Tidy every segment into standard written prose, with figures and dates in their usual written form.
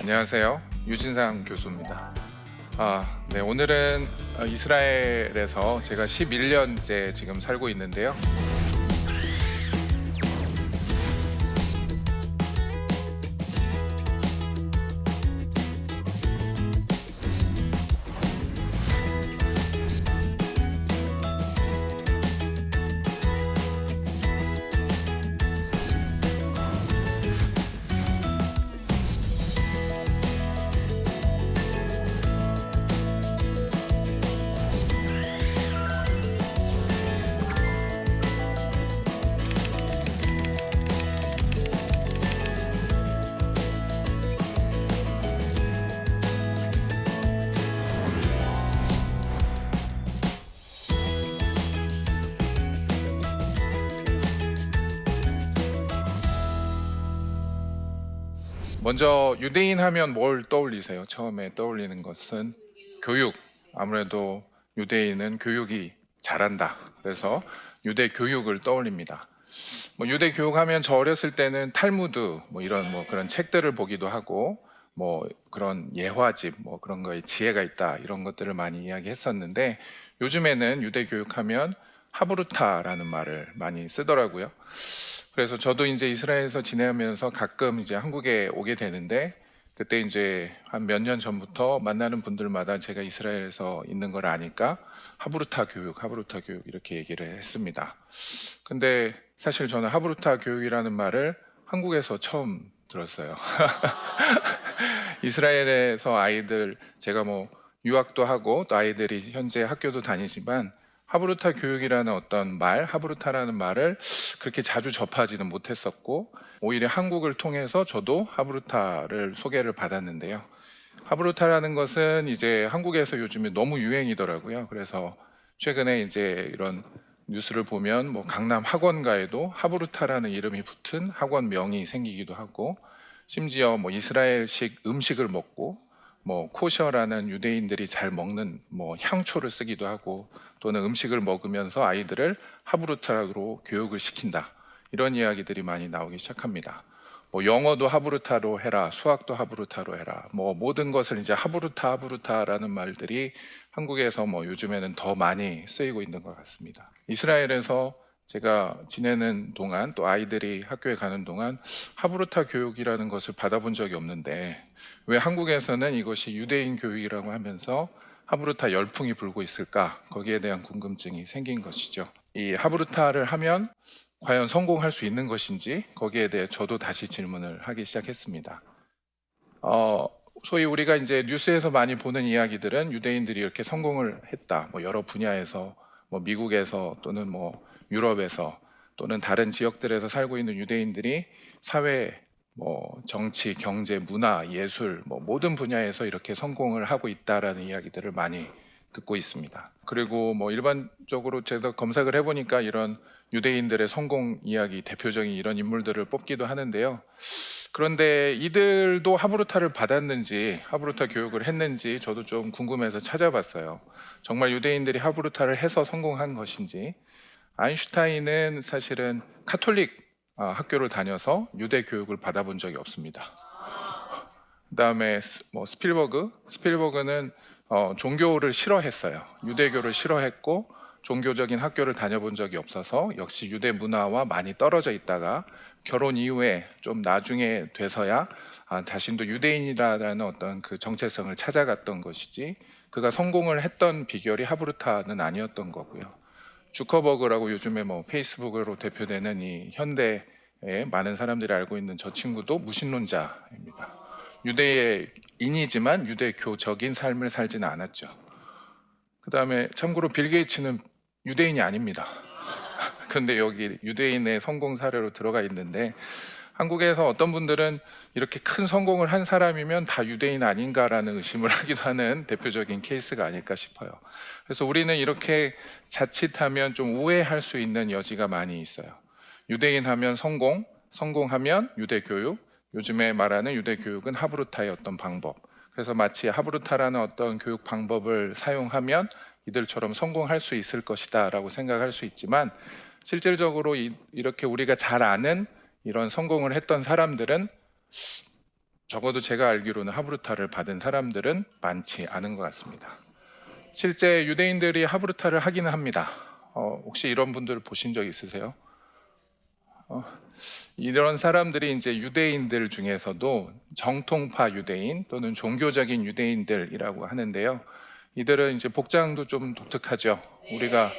안녕하세요. 유진상 교수입니다. 네, 오늘은 이스라엘에서 제가 11년째 지금 살고 있는데요. 먼저 유대인 하면 뭘 떠올리세요? 처음에 떠올리는 것은 교육. 아무래도 유대인은 교육이 잘한다. 그래서 유대 교육을 떠올립니다. 유대 교육하면 저 어렸을 때는 탈무드 이런 그런 책들을 보기도 하고 그런 예화집 그런 거에 지혜가 있다 이런 것들을 많이 이야기했었는데, 요즘에는 유대 교육하면 하브루타라는 말을 많이 쓰더라고요. 그래서 저도 이제 이스라엘에서 지내면서 가끔 이제 한국에 오게 되는데, 그때 이제 한 몇 년 전부터 만나는 분들마다 제가 이스라엘에서 있는 걸 아니까 하브루타 교육 이렇게 얘기를 했습니다. 근데 사실 저는 하브루타 교육이라는 말을 한국에서 처음 들었어요. 이스라엘에서 아이들, 제가 유학도 하고 또 아이들이 현재 학교도 다니지만 하브루타 교육이라는 하브루타라는 말을 그렇게 자주 접하지는 못했었고, 오히려 한국을 통해서 저도 하브루타를 소개를 받았는데요. 하브루타라는 것은 이제 한국에서 요즘에 너무 유행이더라고요. 그래서 최근에 이제 이런 뉴스를 보면 강남 학원가에도 하브루타라는 이름이 붙은 학원명이 생기기도 하고, 심지어 이스라엘식 음식을 먹고 코셔라는 유대인들이 잘 먹는 향초를 쓰기도 하고, 또는 음식을 먹으면서 아이들을 하브루타로 교육을 시킨다, 이런 이야기들이 많이 나오기 시작합니다. 영어도 하브루타로 해라, 수학도 하브루타로 해라, 모든 것을 이제 하브루타라는 말들이 한국에서 요즘에는 더 많이 쓰이고 있는 것 같습니다. 이스라엘에서 제가 지내는 동안, 또 아이들이 학교에 가는 동안 하브루타 교육이라는 것을 받아본 적이 없는데, 왜 한국에서는 이것이 유대인 교육이라고 하면서 하브루타 열풍이 불고 있을까? 거기에 대한 궁금증이 생긴 것이죠. 이 하브루타를 하면 과연 성공할 수 있는 것인지, 거기에 대해 저도 다시 질문을 하기 시작했습니다. 소위 우리가 이제 뉴스에서 많이 보는 이야기들은 유대인들이 이렇게 성공을 했다, 여러 분야에서, 미국에서 또는 유럽에서 또는 다른 지역들에서 살고 있는 유대인들이 사회, 정치, 경제, 문화, 예술, 모든 분야에서 이렇게 성공을 하고 있다라는 이야기들을 많이 듣고 있습니다. 그리고 일반적으로 제가 검색을 해보니까 이런 유대인들의 성공 이야기 대표적인 이런 인물들을 뽑기도 하는데요. 그런데 이들도 하브루타를 받았는지, 하브루타 교육을 했는지 저도 좀 궁금해서 찾아봤어요. 정말 유대인들이 하브루타를 해서 성공한 것인지. 아인슈타인은 사실은 카톨릭 학교를 다녀서 유대 교육을 받아본 적이 없습니다. 그다음에 스필버그는 종교를 싫어했어요. 유대교를 싫어했고 종교적인 학교를 다녀본 적이 없어서 역시 유대 문화와 많이 떨어져 있다가 결혼 이후에 좀 나중에 돼서야 자신도 유대인이라는 어떤 그 정체성을 찾아갔던 것이지, 그가 성공을 했던 비결이 하브루타는 아니었던 거고요. 주커버그라고 요즘에 페이스북으로 대표되는 이 현대에 많은 사람들이 알고 있는 저 친구도 무신론자입니다. 유대인이지만 유대교적인 삶을 살지는 않았죠. 그 다음에 참고로 빌 게이츠는 유대인이 아닙니다. 근데 여기 유대인의 성공 사례로 들어가 있는데, 한국에서 어떤 분들은 이렇게 큰 성공을 한 사람이면 다 유대인 아닌가라는 의심을 하기도 하는 대표적인 케이스가 아닐까 싶어요. 그래서 우리는 이렇게 자칫하면 좀 오해할 수 있는 여지가 많이 있어요. 유대인 하면 성공, 성공하면 유대교육, 요즘에 말하는 유대교육은 하브루타의 어떤 방법. 그래서 마치 하브루타라는 어떤 교육 방법을 사용하면 이들처럼 성공할 수 있을 것이다 라고 생각할 수 있지만, 실질적으로 이렇게 우리가 잘 아는 이런 성공을 했던 사람들은 적어도 제가 알기로는 하브루타를 받은 사람들은 많지 않은 것 같습니다. 실제 유대인들이 하브루타를 하기는 합니다. 혹시 이런 분들 보신 적 있으세요? 이런 사람들이 이제 유대인들 중에서도 정통파 유대인 또는 종교적인 유대인들이라고 하는데요. 이들은 이제 복장도 좀 독특하죠. 우리가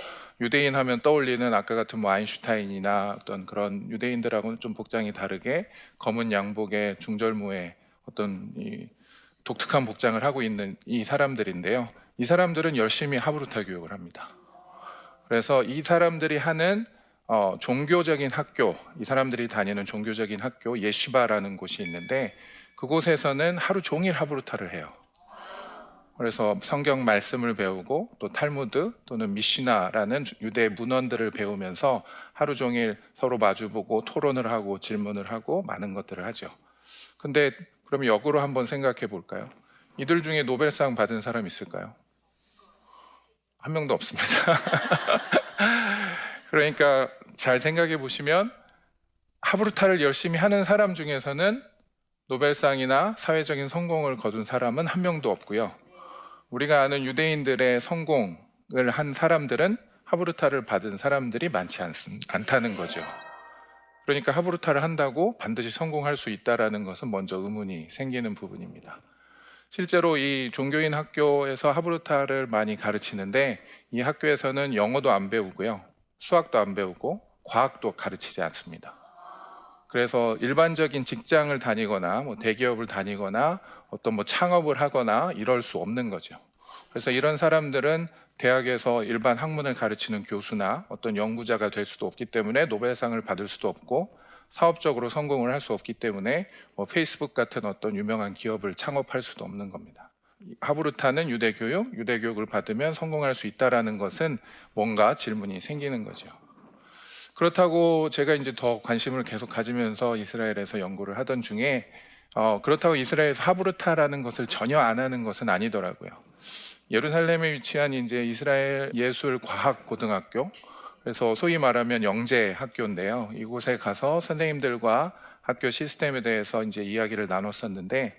유대인 하면 떠올리는 아까 같은 뭐 아인슈타인이나 어떤 그런 유대인들하고는 좀 복장이 다르게 검은 양복에 중절모에 어떤 이 독특한 복장을 하고 있는 이 사람들인데요. 이 사람들은 열심히 하브루타 교육을 합니다. 그래서 이 사람들이 하는 종교적인 학교, 이 사람들이 다니는 종교적인 학교 예시바라는 곳이 있는데 그곳에서는 하루 종일 하브루타를 해요. 그래서 성경 말씀을 배우고 또 탈무드 또는 미시나라는 유대 문헌들을 배우면서 하루 종일 서로 마주보고 토론을 하고 질문을 하고 많은 것들을 하죠. 근데 그럼 역으로 한번 생각해 볼까요? 이들 중에 노벨상 받은 사람 있을까요? 한 명도 없습니다. 그러니까 잘 생각해 보시면 하브루타를 열심히 하는 사람 중에서는 노벨상이나 사회적인 성공을 거둔 사람은 한 명도 없고요. 우리가 아는 유대인들의 성공을 한 사람들은 하브루타를 받은 사람들이 많지 않다는 거죠. 그러니까 하브루타를 한다고 반드시 성공할 수 있다는 것은 먼저 의문이 생기는 부분입니다. 실제로 이 종교인 학교에서 하브루타를 많이 가르치는데 이 학교에서는 영어도 안 배우고요. 수학도 안 배우고 과학도 가르치지 않습니다. 그래서 일반적인 직장을 다니거나 뭐 대기업을 다니거나 어떤 뭐 창업을 하거나 이럴 수 없는 거죠. 그래서 이런 사람들은 대학에서 일반 학문을 가르치는 교수나 어떤 연구자가 될 수도 없기 때문에 노벨상을 받을 수도 없고 사업적으로 성공을 할 수 없기 때문에 뭐 페이스북 같은 어떤 유명한 기업을 창업할 수도 없는 겁니다. 하브루타는 유대교육을 받으면 성공할 수 있다라는 것은 뭔가 질문이 생기는 거죠. 그렇다고 제가 이제 더 관심을 계속 가지면서 이스라엘에서 연구를 하던 중에 그렇다고 이스라엘에서 하브루타라는 것을 전혀 안 하는 것은 아니더라고요. 예루살렘에 위치한 이제 이스라엘 예술과학고등학교, 그래서 소위 말하면 영재 학교인데요. 이곳에 가서 선생님들과 학교 시스템에 대해서 이제 이야기를 나눴었는데,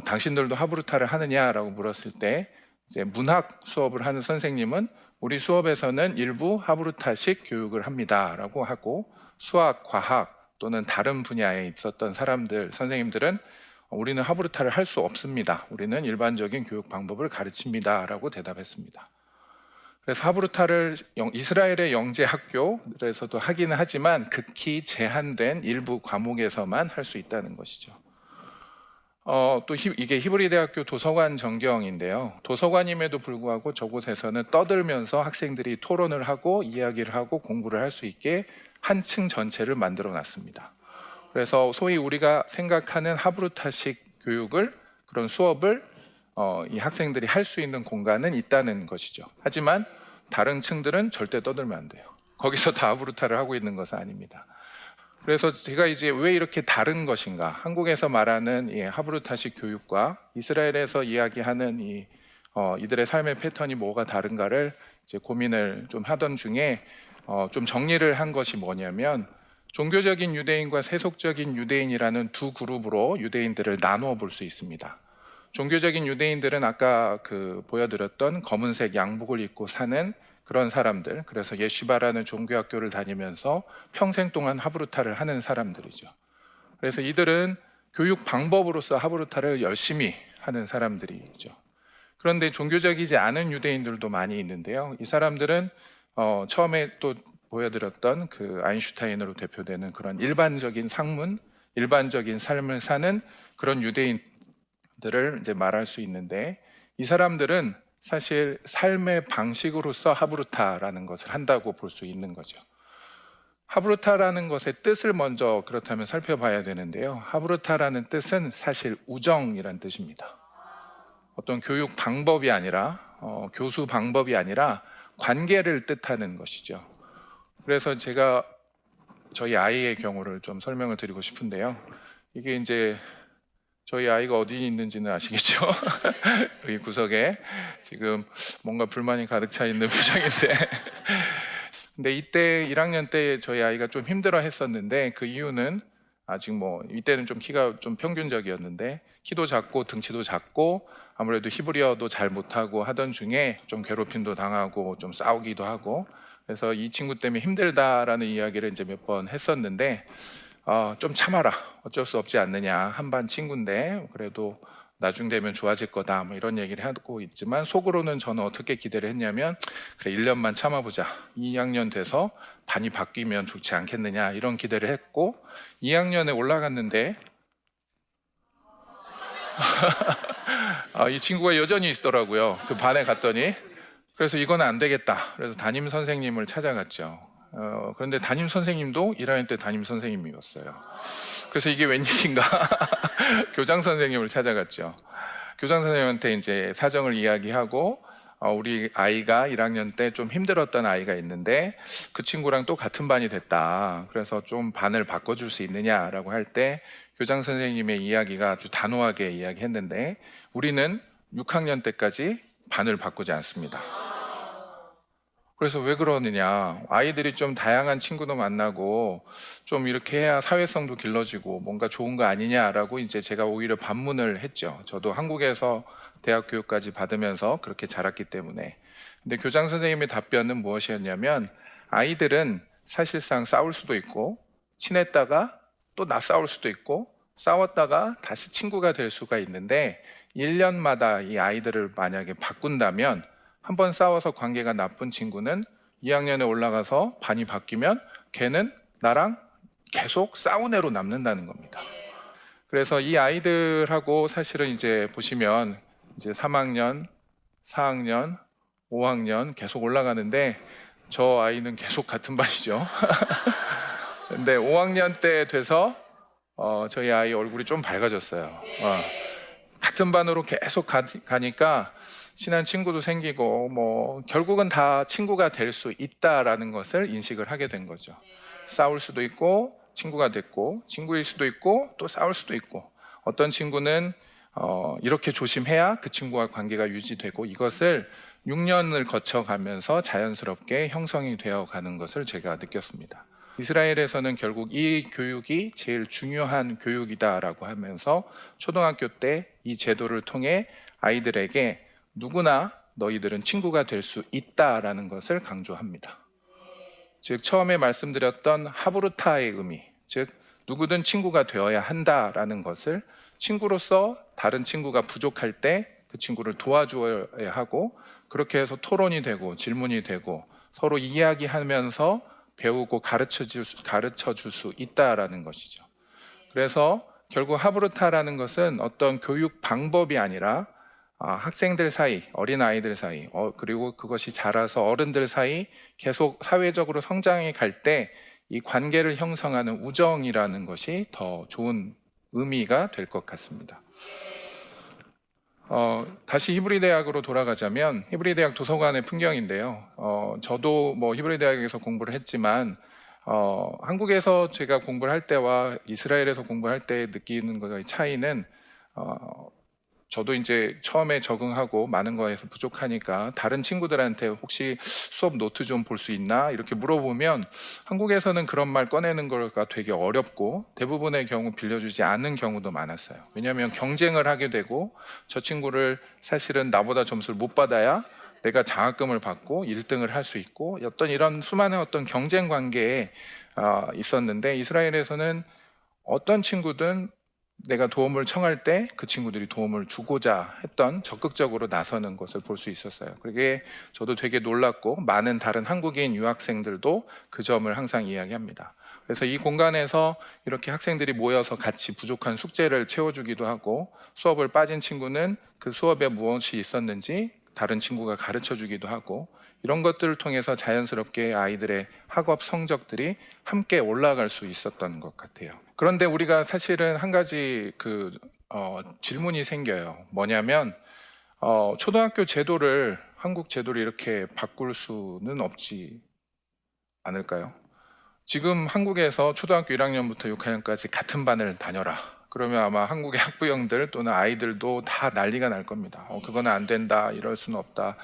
당신들도 하브루타를 하느냐라고 물었을 때, 이제 문학 수업을 하는 선생님은 우리 수업에서는 일부 하브루타식 교육을 합니다라고 하고, 수학, 과학 또는 다른 분야에 있었던 선생님들은 우리는 하브루타를 할 수 없습니다. 우리는 일반적인 교육 방법을 가르칩니다라고 대답했습니다. 그래서 하브루타를 이스라엘의 영재 학교에서도 하기는 하지만 극히 제한된 일부 과목에서만 할 수 있다는 것이죠. 또 이게 히브리 대학교 도서관 전경인데요. 도서관임에도 불구하고 저곳에서는 떠들면서 학생들이 토론을 하고 이야기를 하고 공부를 할 수 있게 한 층 전체를 만들어 놨습니다. 그래서 소위 우리가 생각하는 하브루타식 교육을, 그런 수업을 이 학생들이 할 수 있는 공간은 있다는 것이죠. 하지만 다른 층들은 절대 떠들면 안 돼요. 거기서 다 하브루타를 하고 있는 것은 아닙니다. 그래서 제가 이제 왜 이렇게 다른 것인가, 한국에서 말하는 이 하브루타식 교육과 이스라엘에서 이야기하는 이들의 삶의 패턴이 뭐가 다른가를 이제 고민을 좀 하던 중에 좀 정리를 한 것이 뭐냐면, 종교적인 유대인과 세속적인 유대인이라는 두 그룹으로 유대인들을 나누어 볼 수 있습니다. 종교적인 유대인들은 아까 보여드렸던 검은색 양복을 입고 사는 그런 사람들, 그래서 예시바라는 종교학교를 다니면서 평생 동안 하브루타를 하는 사람들이죠. 그래서 이들은 교육 방법으로서 하브루타를 열심히 하는 사람들이죠. 그런데 종교적이지 않은 유대인들도 많이 있는데요. 이 사람들은 처음에 또 보여드렸던 아인슈타인으로 대표되는 그런 일반적인 상문, 일반적인 삶을 사는 그런 유대인들을 이제 말할 수 있는데, 이 사람들은 사실 삶의 방식으로서 하브루타라는 것을 한다고 볼 수 있는 거죠. 하브루타라는 것의 뜻을 먼저 그렇다면 살펴봐야 되는데요. 하브루타라는 뜻은 사실 우정이란 뜻입니다. 어떤 교육 방법이 아니라 교수 방법이 아니라 관계를 뜻하는 것이죠. 그래서 제가 저희 아이의 경우를 좀 설명을 드리고 싶은데요. 이게 이제 저희 아이가 어디 있는지는 아시겠죠? 여기 구석에 지금 뭔가 불만이 가득 차 있는 표정인데 근데 이때 1학년 때 저희 아이가 좀 힘들어 했었는데, 그 이유는 아직 뭐 이때는 좀 키가 좀 평균적이었는데 키도 작고 등치도 작고 아무래도 히브리어도 잘 못하고 하던 중에 좀 괴롭힘도 당하고 좀 싸우기도 하고, 그래서 이 친구 때문에 힘들다라는 이야기를 이제 몇 번 했었는데 좀 참아라, 어쩔 수 없지 않느냐, 한반 친구인데 그래도 나중 되면 좋아질 거다, 뭐 이런 얘기를 하고 있지만 속으로는 저는 어떻게 기대를 했냐면, 그래 1년만 참아보자, 2학년 돼서 반이 바뀌면 좋지 않겠느냐 이런 기대를 했고, 2학년에 올라갔는데 이 친구가 여전히 있더라고요. 그 반에 갔더니. 그래서 이건 안 되겠다, 그래서 담임 선생님을 찾아갔죠. 그런데 담임 선생님도 1학년 때 담임 선생님이었어요. 그래서 이게 웬일인가 교장 선생님을 찾아갔죠. 교장 선생님한테 이제 사정을 이야기하고, 우리 아이가 1학년 때 좀 힘들었던 아이가 있는데 그 친구랑 또 같은 반이 됐다, 그래서 좀 반을 바꿔줄 수 있느냐라고 할 때 교장 선생님의 이야기가 아주 단호하게 이야기했는데, 우리는 6학년 때까지 반을 바꾸지 않습니다. 그래서 왜 그러느냐, 아이들이 좀 다양한 친구도 만나고 좀 이렇게 해야 사회성도 길러지고 뭔가 좋은 거 아니냐라고 이제 제가 오히려 반문을 했죠. 저도 한국에서 대학 교육까지 받으면서 그렇게 자랐기 때문에. 근데 교장 선생님의 답변은 무엇이었냐면, 아이들은 사실상 싸울 수도 있고 친했다가 또 싸울 수도 있고 싸웠다가 다시 친구가 될 수가 있는데, 1년마다 이 아이들을 만약에 바꾼다면, 한번 싸워서 관계가 나쁜 친구는 2학년에 올라가서 반이 바뀌면 걔는 나랑 계속 싸운 애로 남는다는 겁니다. 그래서 이 아이들하고 사실은 이제 보시면 이제 3학년, 4학년, 5학년 계속 올라가는데, 저 아이는 계속 같은 반이죠. 근데 5학년 때 돼서 저희 아이 얼굴이 좀 밝아졌어요. 같은 반으로 계속 가니까 친한 친구도 생기고 뭐 결국은 다 친구가 될 수 있다라는 것을 인식을 하게 된 거죠. 싸울 수도 있고 친구가 됐고, 친구일 수도 있고 또 싸울 수도 있고, 어떤 친구는 이렇게 조심해야 그 친구와 관계가 유지되고, 이것을 6년을 거쳐가면서 자연스럽게 형성이 되어 가는 것을 제가 느꼈습니다. 이스라엘에서는 결국 이 교육이 제일 중요한 교육이다라고 하면서 초등학교 때 이 제도를 통해 아이들에게 누구나 너희들은 친구가 될 수 있다라는 것을 강조합니다. 즉 처음에 말씀드렸던 하브루타의 의미, 즉 누구든 친구가 되어야 한다라는 것을, 친구로서 다른 친구가 부족할 때 그 친구를 도와줘야 하고, 그렇게 해서 토론이 되고 질문이 되고 서로 이야기하면서 배우고 가르쳐 줄 수 있다라는 것이죠. 그래서 결국 하브루타라는 것은 어떤 교육 방법이 아니라 학생들 사이, 어린 아이들 사이, 그리고 그것이 자라서 어른들 사이 계속 사회적으로 성장해 갈 때 이 관계를 형성하는 우정이라는 것이 더 좋은 의미가 될 것 같습니다. 다시 히브리 대학으로 돌아가자면, 히브리 대학 도서관의 풍경인데요. 저도 뭐 히브리 대학에서 공부를 했지만 한국에서 제가 공부를 할 때와 이스라엘에서 공부할 때 느끼는 것의 차이는, 저도 이제 처음에 적응하고 많은 거에서 부족하니까 다른 친구들한테 혹시 수업 노트 좀 볼 수 있나 이렇게 물어보면, 한국에서는 그런 말 꺼내는 거가 되게 어렵고 대부분의 경우 빌려주지 않는 경우도 많았어요. 왜냐하면 경쟁을 하게 되고, 저 친구를 사실은 나보다 점수를 못 받아야 내가 장학금을 받고 1등을 할 수 있고, 어떤 이런 수많은 어떤 경쟁 관계에 있었는데, 이스라엘에서는 어떤 친구든 내가 도움을 청할 때 그 친구들이 도움을 주고자 했던, 적극적으로 나서는 것을 볼 수 있었어요. 그게 저도 되게 놀랐고, 많은 다른 한국인 유학생들도 그 점을 항상 이야기합니다. 그래서 이 공간에서 이렇게 학생들이 모여서 같이 부족한 숙제를 채워주기도 하고, 수업을 빠진 친구는 그 수업에 무엇이 있었는지 다른 친구가 가르쳐 주기도 하고, 이런 것들을 통해서 자연스럽게 아이들의 학업 성적들이 함께 올라갈 수 있었던 것 같아요. 그런데 우리가 사실은 한 가지 질문이 생겨요. 뭐냐면 초등학교 제도를, 한국 제도를 이렇게 바꿀 수는 없지 않을까요? 지금 한국에서 초등학교 1학년부터 6학년까지 같은 반을 다녀라, 그러면 아마 한국의 학부형들 또는 아이들도 다 난리가 날 겁니다. 그거는 안 된다, 이럴 수는 없다,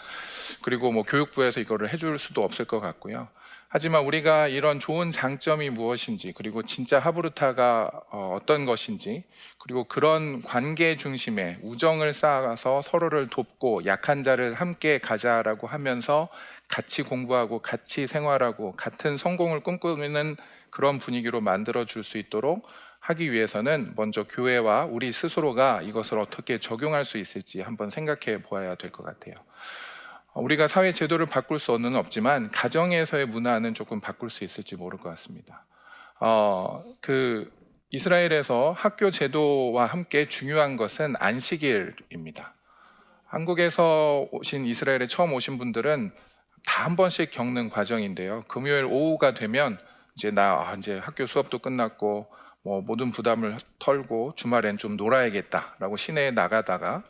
그리고 뭐 교육부에서 이거를 해줄 수도 없을 것 같고요. 하지만 우리가 이런 좋은 장점이 무엇인지, 그리고 진짜 하브루타가 어떤 것인지, 그리고 그런 관계 중심에 우정을 쌓아서 서로를 돕고 약한 자를 함께 가자라고 하면서 같이 공부하고 같이 생활하고 같은 성공을 꿈꾸는 그런 분위기로 만들어 줄 수 있도록 하기 위해서는 먼저 교회와 우리 스스로가 이것을 어떻게 적용할 수 있을지 한번 생각해 보아야 될 것 같아요. 우리가 사회 제도를 바꿀 수는 없지만 가정에서의 문화는 조금 바꿀 수 있을지 모를 것 같습니다. 이스라엘에서 학교 제도와 함께 중요한 것은 안식일입니다. 한국에서 오신 이스라엘에 처음 오신 분들은 다 한 번씩 겪는 과정인데요. 금요일 오후가 되면 이제 학교 수업도 끝났고 모든 부담을 털고 주말엔 좀 놀아야겠다라고 시내에 나가다가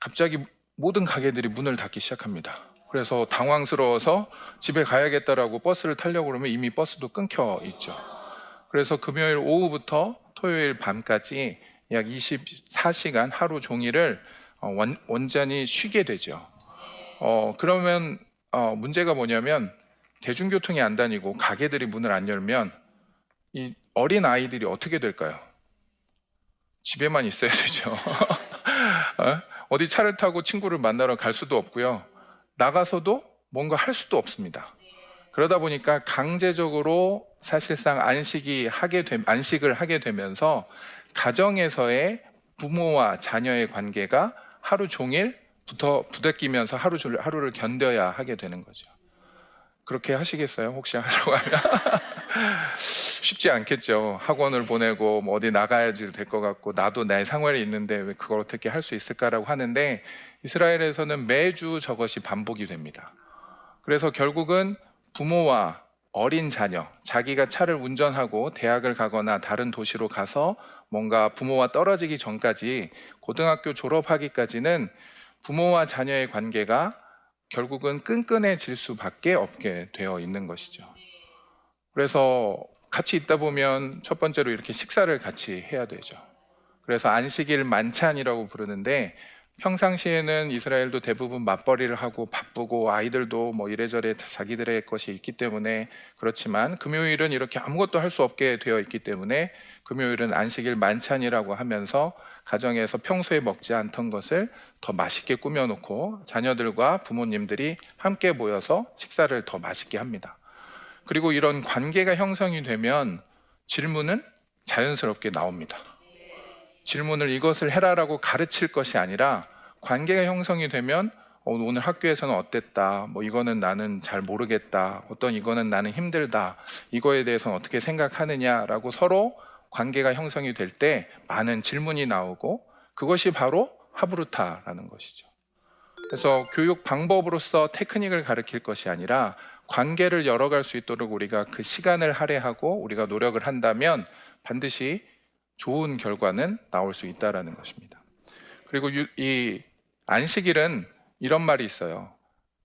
갑자기 모든 가게들이 문을 닫기 시작합니다. 그래서 당황스러워서 집에 가야겠다라고 버스를 타려고 그러면 이미 버스도 끊겨 있죠. 그래서 금요일 오후부터 토요일 밤까지 약 24시간 하루 종일을 완전히 쉬게 되죠. 그러면 문제가 뭐냐면 대중교통이 안 다니고 가게들이 문을 안 열면 이 어린 아이들이 어떻게 될까요? 집에만 있어야 되죠. 어디 차를 타고 친구를 만나러 갈 수도 없고요. 나가서도 뭔가 할 수도 없습니다. 그러다 보니까 강제적으로 사실상 안식을 하게 되면서 가정에서의 부모와 자녀의 관계가 하루 종일 부대끼면서 하루를 견뎌야 하게 되는 거죠. 그렇게 하시겠어요? 혹시 하려고 하면? 쉽지 않겠죠. 학원을 보내고 어디 나가야지 될 것 같고 나도 내 생활이 있는데 왜 그걸 어떻게 할 수 있을까라고 하는데 이스라엘에서는 매주 저것이 반복이 됩니다. 그래서 결국은 부모와 어린 자녀, 자기가 차를 운전하고 대학을 가거나 다른 도시로 가서 뭔가 부모와 떨어지기 전까지 고등학교 졸업하기까지는 부모와 자녀의 관계가 결국은 끈끈해질 수밖에 없게 되어 있는 것이죠. 그래서 같이 있다 보면 첫 번째로 이렇게 식사를 같이 해야 되죠. 그래서 안식일 만찬이라고 부르는데 평상시에는 이스라엘도 대부분 맞벌이를 하고 바쁘고 아이들도 이래저래 자기들의 것이 있기 때문에 그렇지만 금요일은 이렇게 아무것도 할 수 없게 되어 있기 때문에 금요일은 안식일 만찬이라고 하면서 가정에서 평소에 먹지 않던 것을 더 맛있게 꾸며놓고 자녀들과 부모님들이 함께 모여서 식사를 더 맛있게 합니다. 그리고 이런 관계가 형성이 되면 질문은 자연스럽게 나옵니다. 질문을 이것을 해라라고 가르칠 것이 아니라 관계가 형성이 되면 오늘 학교에서는 어땠다, 이거는 나는 잘 모르겠다, 이거는 나는 힘들다, 이거에 대해서는 어떻게 생각하느냐라고 서로 관계가 형성이 될 때 많은 질문이 나오고 그것이 바로 하브루타라는 것이죠. 그래서 교육 방법으로서 테크닉을 가르칠 것이 아니라 관계를 열어갈 수 있도록 우리가 그 시간을 할애하고 우리가 노력을 한다면 반드시 좋은 결과는 나올 수 있다는 것입니다. 그리고 이 안식일은 이런 말이 있어요.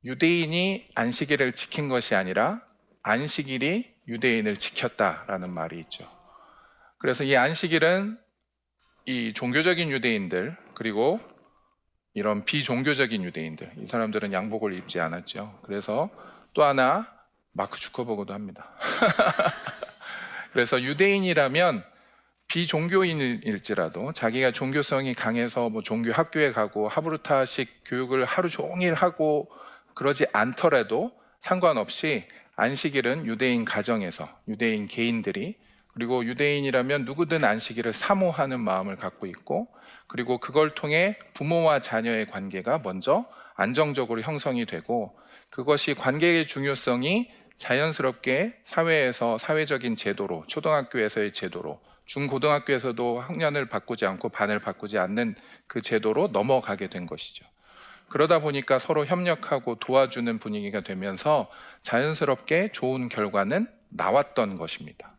유대인이 안식일을 지킨 것이 아니라 안식일이 유대인을 지켰다라는 말이 있죠. 그래서 이 안식일은 이 종교적인 유대인들 그리고 이런 비종교적인 유대인들, 이 사람들은 양복을 입지 않았죠. 그래서 또 하나 마크 주커버그도 합니다. 그래서 유대인이라면 비종교인일지라도 자기가 종교성이 강해서 종교 학교에 가고 하브루타식 교육을 하루 종일 하고 그러지 않더라도 상관없이 안식일은 유대인 가정에서 유대인 개인들이 그리고 유대인이라면 누구든 안식일을 사모하는 마음을 갖고 있고 그리고 그걸 통해 부모와 자녀의 관계가 먼저 안정적으로 형성이 되고 그것이 관계의 중요성이 자연스럽게 사회에서 사회적인 제도로 초등학교에서의 제도로 중고등학교에서도 학년을 바꾸지 않고 반을 바꾸지 않는 그 제도로 넘어가게 된 것이죠. 그러다 보니까 서로 협력하고 도와주는 분위기가 되면서 자연스럽게 좋은 결과는 나왔던 것입니다.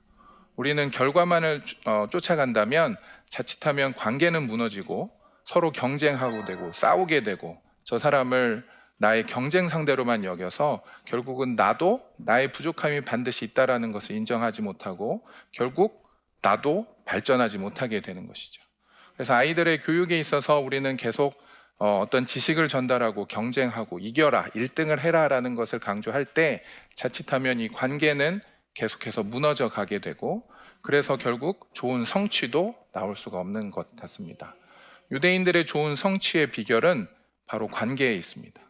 우리는 결과만을 쫓아간다면 자칫하면 관계는 무너지고 서로 경쟁하고 되고 싸우게 되고 저 사람을 나의 경쟁 상대로만 여겨서 결국은 나도 나의 부족함이 반드시 있다라는 것을 인정하지 못하고 결국 나도 발전하지 못하게 되는 것이죠. 그래서 아이들의 교육에 있어서 우리는 계속 어떤 지식을 전달하고 경쟁하고 이겨라, 1등을 해라라는 것을 강조할 때 자칫하면 이 관계는 계속해서 무너져 가게 되고, 그래서 결국 좋은 성취도 나올 수가 없는 것 같습니다. 유대인들의 좋은 성취의 비결은 바로 관계에 있습니다.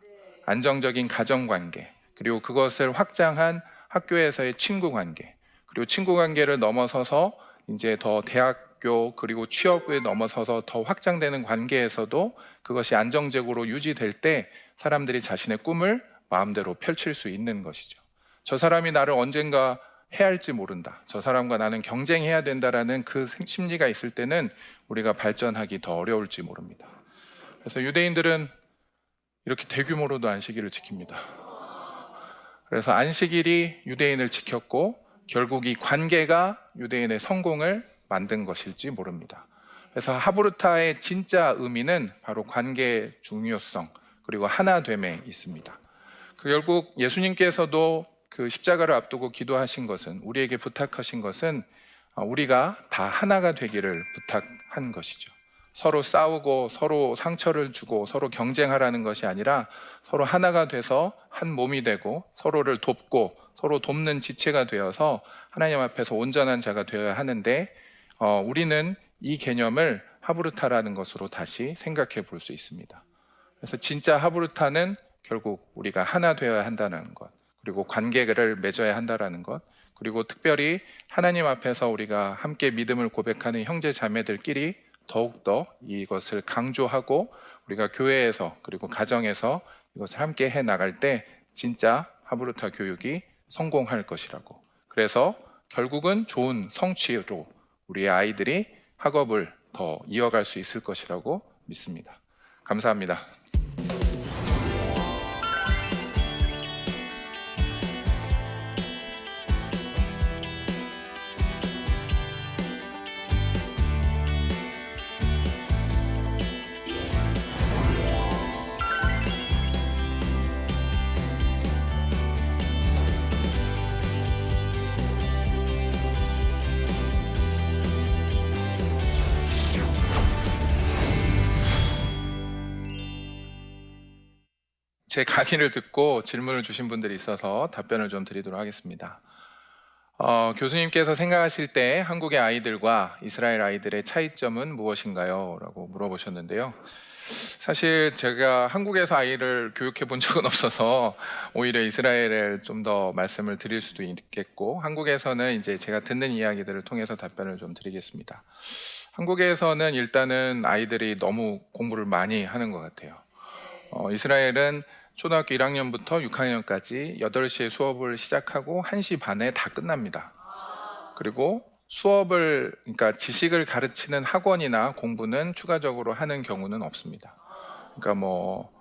안정적인 가정 관계, 그리고 그것을 확장한 학교에서의 친구 관계, 그리고 친구 관계를 넘어서서 이제 더 대학교 그리고 취업에 넘어서서 더 확장되는 관계에서도 그것이 안정적으로 유지될 때 사람들이 자신의 꿈을 마음대로 펼칠 수 있는 것이죠. 저 사람이 나를 언젠가 해할지 모른다, 저 사람과 나는 경쟁해야 된다라는 그 심리가 있을 때는 우리가 발전하기 더 어려울지 모릅니다. 그래서 유대인들은 이렇게 대규모로도 안식일을 지킵니다. 그래서 안식일이 유대인을 지켰고 결국 이 관계가 유대인의 성공을 만든 것일지 모릅니다. 그래서 하브루타의 진짜 의미는 바로 관계의 중요성 그리고 하나됨에 있습니다. 결국 예수님께서도 그 십자가를 앞두고 기도하신 것은, 우리에게 부탁하신 것은 우리가 다 하나가 되기를 부탁한 것이죠. 서로 싸우고 서로 상처를 주고 서로 경쟁하라는 것이 아니라 서로 하나가 돼서 한 몸이 되고 서로를 돕고 서로 돕는 지체가 되어서 하나님 앞에서 온전한 자가 되어야 하는데, 우리는 이 개념을 하브루타라는 것으로 다시 생각해 볼 수 있습니다. 그래서 진짜 하브루타는 결국 우리가 하나 되어야 한다는 것, 그리고 관계를 맺어야 한다는 것, 그리고 특별히 하나님 앞에서 우리가 함께 믿음을 고백하는 형제 자매들끼리 더욱더 이것을 강조하고 우리가 교회에서 그리고 가정에서 이것을 함께 해 나갈 때 진짜 하브루타 교육이 성공할 것이라고, 그래서 결국은 좋은 성취로 우리의 아이들이 학업을 더 이어갈 수 있을 것이라고 믿습니다. 감사합니다. 제 강의를 듣고 질문을 주신 분들이 있어서 답변을 좀 드리도록 하겠습니다. 교수님께서 생각하실 때 한국의 아이들과 이스라엘 아이들의 차이점은 무엇인가요? 라고 물어보셨는데요. 사실 제가 한국에서 아이를 교육해 본 적은 없어서 오히려 이스라엘을 좀 더 말씀을 드릴 수도 있겠고, 한국에서는 이제 제가 듣는 이야기들을 통해서 답변을 좀 드리겠습니다. 한국에서는 일단은 아이들이 너무 공부를 많이 하는 것 같아요. 이스라엘은 초등학교 1학년부터 6학년까지 8시에 수업을 시작하고 1시 반에 다 끝납니다. 그리고 수업을, 그러니까 지식을 가르치는 학원이나 공부는 추가적으로 하는 경우는 없습니다. 그러니까 뭐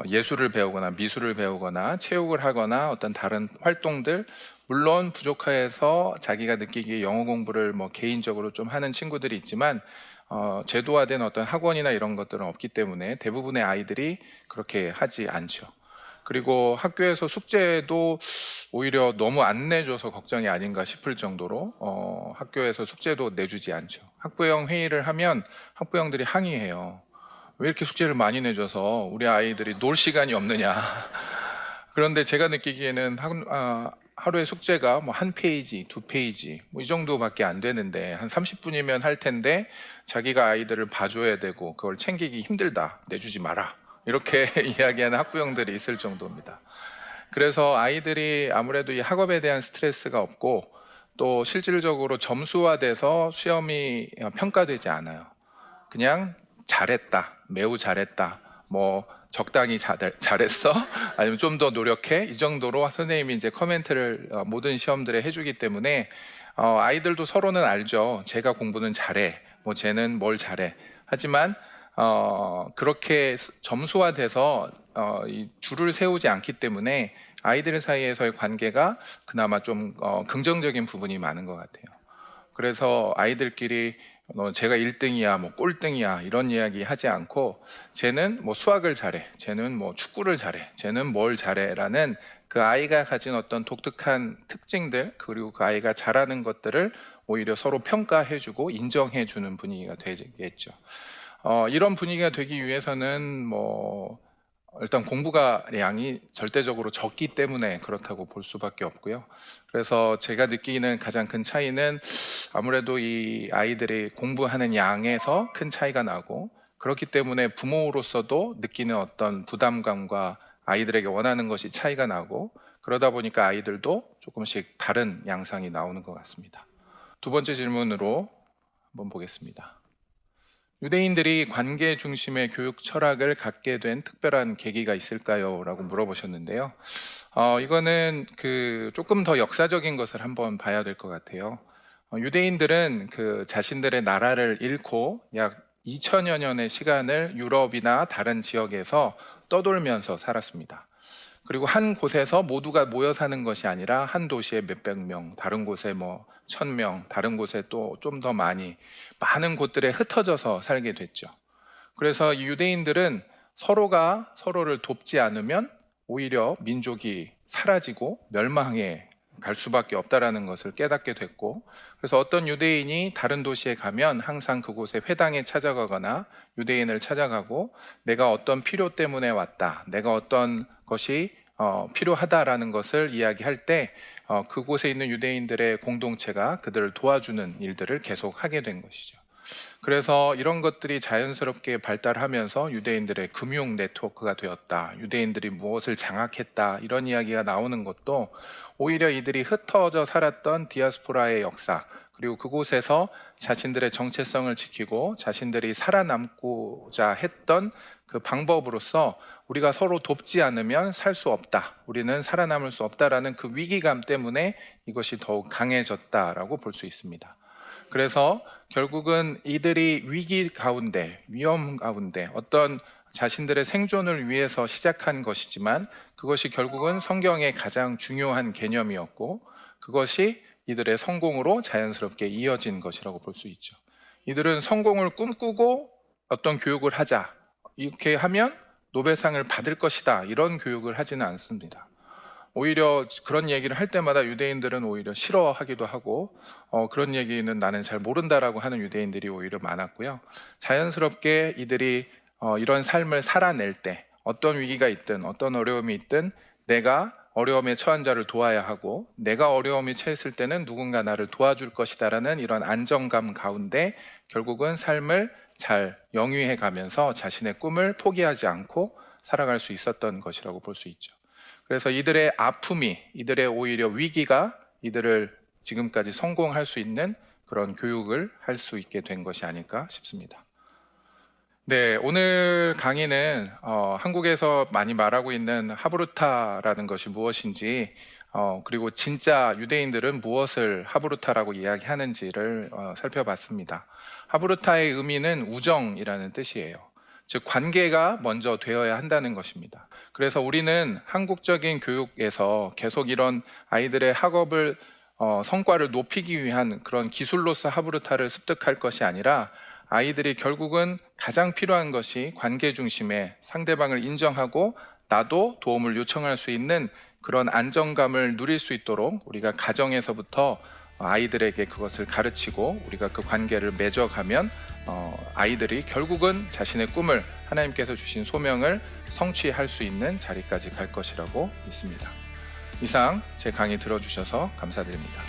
예술을 배우거나 미술을 배우거나 체육을 하거나 어떤 다른 활동들, 물론 부족해서 자기가 느끼기에 영어 공부를 뭐 개인적으로 좀 하는 친구들이 있지만 제도화된 어떤 학원이나 이런 것들은 없기 때문에 대부분의 아이들이 그렇게 하지 않죠. 그리고 학교에서 숙제도 오히려 너무 안 내줘서 걱정이 아닌가 싶을 정도로 학교에서 숙제도 내주지 않죠. 학부형 회의를 하면 학부형들이 항의해요. 왜 이렇게 숙제를 많이 내줘서 우리 아이들이 놀 시간이 없느냐. 그런데 제가 느끼기에는 하루에 숙제가 뭐 1페이지, 2페이지 뭐 이 정도밖에 안 되는데 한 30분이면 할 텐데 자기가 아이들을 봐줘야 되고 그걸 챙기기 힘들다, 내주지 마라, 이렇게 이야기하는 학부형들이 있을 정도입니다. 그래서 아이들이 아무래도 이 학업에 대한 스트레스가 없고 또 실질적으로 점수화돼서 시험이 평가되지 않아요. 그냥 잘했다, 매우 잘했다, 뭐 적당히 잘했어, 아니면 좀 더 노력해, 이 정도로 선생님이 이제 코멘트를 모든 시험들에 해주기 때문에 아이들도 서로는 알죠. 제가 공부는 잘해, 뭐 쟤는 뭘 잘해. 하지만 그렇게 점수화돼서 이 줄을 세우지 않기 때문에 아이들 사이에서의 관계가 그나마 좀 긍정적인 부분이 많은 것 같아요. 그래서 아이들끼리 제가 1등이야, 뭐 꼴등이야 이런 이야기 하지 않고, 쟤는 뭐 수학을 잘해, 쟤는 뭐 축구를 잘해, 쟤는 뭘 잘해라는 그 아이가 가진 어떤 독특한 특징들, 그리고 그 아이가 잘하는 것들을 오히려 서로 평가해주고 인정해주는 분위기가 되겠죠. 이런 분위기가 되기 위해서는 뭐 일단 공부가 양이 절대적으로 적기 때문에 그렇다고 볼 수밖에 없고요. 그래서 제가 느끼는 가장 큰 차이는 아무래도 이 아이들이 공부하는 양에서 큰 차이가 나고, 그렇기 때문에 부모로서도 느끼는 어떤 부담감과 아이들에게 원하는 것이 차이가 나고, 그러다 보니까 아이들도 조금씩 다른 양상이 나오는 것 같습니다. 두 번째 질문으로 한번 보겠습니다. 유대인들이 관계 중심의 교육 철학을 갖게 된 특별한 계기가 있을까요? 라고 물어보셨는데요. 이거는 조금 더 역사적인 것을 한번 봐야 될 것 같아요. 유대인들은 자신들의 나라를 잃고 약 2000여 년의 시간을 유럽이나 다른 지역에서 떠돌면서 살았습니다. 그리고 한 곳에서 모두가 모여 사는 것이 아니라 한 도시에 몇백 명, 다른 곳에 뭐 1000명, 다른 곳에 또 좀 더 많은 곳들에 흩어져서 살게 됐죠. 그래서 이 유대인들은 서로가 서로를 돕지 않으면 오히려 민족이 사라지고 멸망해 갈 수밖에 없다라는 것을 깨닫게 됐고, 그래서 어떤 유대인이 다른 도시에 가면 항상 그곳에 회당에 찾아가거나 유대인을 찾아가고, 내가 어떤 필요 때문에 왔다, 내가 어떤 것이 필요하다라는 것을 이야기할 때 그곳에 있는 유대인들의 공동체가 그들을 도와주는 일들을 계속 하게 된 것이죠. 그래서 이런 것들이 자연스럽게 발달하면서 유대인들의 금융 네트워크가 되었다, 유대인들이 무엇을 장악했다, 이런 이야기가 나오는 것도 오히려 이들이 흩어져 살았던 디아스포라의 역사, 그리고 그곳에서 자신들의 정체성을 지키고 자신들이 살아남고자 했던 그 방법으로서 우리가 서로 돕지 않으면 살 수 없다, 우리는 살아남을 수 없다라는 그 위기감 때문에 이것이 더욱 강해졌다라고 볼 수 있습니다. 그래서 결국은 이들이 위기 가운데, 위험 가운데 어떤 자신들의 생존을 위해서 시작한 것이지만, 그것이 결국은 성경의 가장 중요한 개념이었고, 그것이 이들의 성공으로 자연스럽게 이어진 것이라고 볼 수 있죠. 이들은 성공을 꿈꾸고 어떤 교육을 하자, 이렇게 하면 노벨상을 받을 것이다, 이런 교육을 하지는 않습니다. 오히려 그런 얘기를 할 때마다 유대인들은 오히려 싫어하기도 하고, 그런 얘기는 나는 잘 모른다라고 하는 유대인들이 오히려 많았고요. 자연스럽게 이들이 이런 삶을 살아낼 때 어떤 위기가 있든 어떤 어려움이 있든 내가 어려움에 처한 자를 도와야 하고, 내가 어려움에 처했을 때는 누군가 나를 도와줄 것이다라는 이런 안정감 가운데 결국은 삶을 잘 영위해 가면서 자신의 꿈을 포기하지 않고 살아갈 수 있었던 것이라고 볼 수 있죠. 그래서 이들의 아픔이, 이들의 오히려 위기가 이들을 지금까지 성공할 수 있는 그런 교육을 할 수 있게 된 것이 아닐까 싶습니다. 네, 오늘 강의는 한국에서 많이 말하고 있는 하브루타라는 것이 무엇인지, 그리고 진짜 유대인들은 무엇을 하브루타라고 이야기하는지를 살펴봤습니다. 하브루타의 의미는 우정이라는 뜻이에요. 즉 관계가 먼저 되어야 한다는 것입니다. 그래서 우리는 한국적인 교육에서 계속 이런 아이들의 학업을 성과를 높이기 위한 그런 기술로서 하브루타를 습득할 것이 아니라, 아이들이 결국은 가장 필요한 것이 관계 중심의 상대방을 인정하고 나도 도움을 요청할 수 있는 그런 안정감을 누릴 수 있도록 우리가 가정에서부터 아이들에게 그것을 가르치고 우리가 그 관계를 맺어가면 아이들이 결국은 자신의 꿈을, 하나님께서 주신 소명을 성취할 수 있는 자리까지 갈 것이라고 믿습니다. 이상 제 강의 들어주셔서 감사드립니다.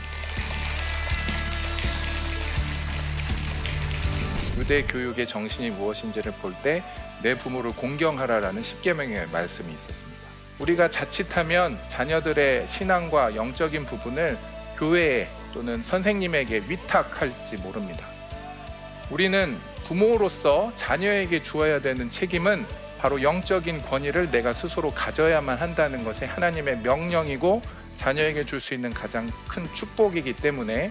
유대 교육의 정신이 무엇인지를 볼 때 내 부모를 공경하라라는 10계명의 말씀이 있었습니다. 우리가 자칫하면 자녀들의 신앙과 영적인 부분을 교회에 또는 선생님에게 위탁할지 모릅니다. 우리는 부모로서 자녀에게 주어야 되는 책임은 바로 영적인 권위를 내가 스스로 가져야만 한다는 것이 하나님의 명령이고 자녀에게 줄 수 있는 가장 큰 축복이기 때문에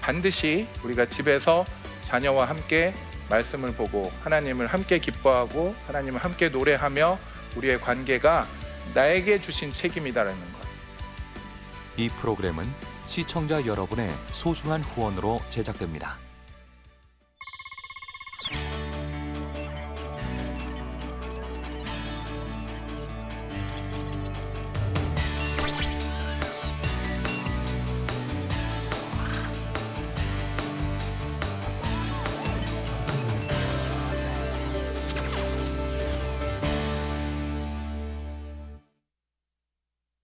반드시 우리가 집에서 자녀와 함께 말씀을 보고 하나님을 함께 기뻐하고 하나님을 함께 노래하며 우리의 관계가 나에게 주신 책임이다라는 것. 이 프로그램은 시청자 여러분의 소중한 후원으로 제작됩니다.